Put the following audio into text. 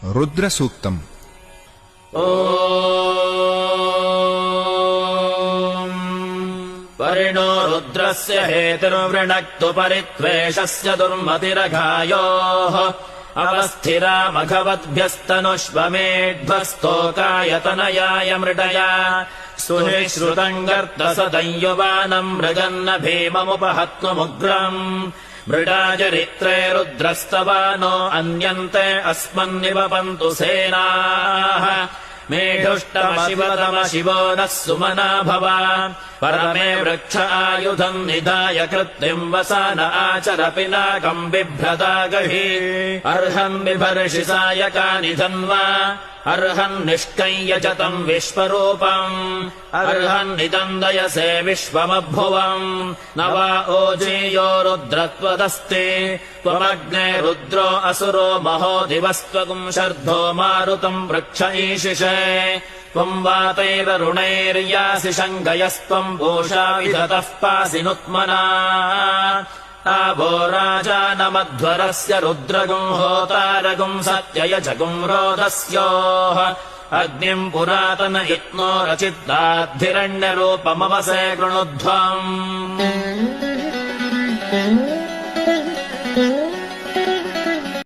रुद्रसूक्तम्। परिणो रुद्रस्य हेतुर्वृणक्तु परित्वेषस्य दुर्मतिरघायोः अवस्थिरा मघवद्भ्यस्तनुष्वमेध्वस्तोकायतनयाय मृडया सुनिश्रुतम् गर्तसदंयुवानम् मृगन्न भीममुपहत्वमुग्रम् मृडाचरित्रे रुद्रस्तवानो अन्यन्ते अस्मन्निवपन्तु सेनाः मेढुष्टमशिवतम शिवो नः सुमना भव परमे वृक्ष आयुधम् निधाय कृत्तिम् वसान आचर पिनाकम् बिभ्रता गहि अर्हन् बिभर्षि सायकानि धन्वा अर्हन् निष्कय्य च तम् विश्वरूपम् अर्हन्निदन्दयसे विश्वमभुवम् न वा ओजेयो रुद्रत्वदस्ति त्वमग्ने रुद्रो असुरो महो दिवस्त्वगुम् शर्धो मारुतम् वृक्ष ईशिषे त्वम् वातैररुणैर्यासि शङ्कयस्त्वम् पूषा विधतः पासि नुत्मना आवो राजानमध्वरस्य रुद्रगुम् होतारगुम् सत्ययजगुम् रोदस्योः अग्निम् पुरातन यत्नो रचित्ताद्धिरण्यरूपमवसे कृणुध्वम्।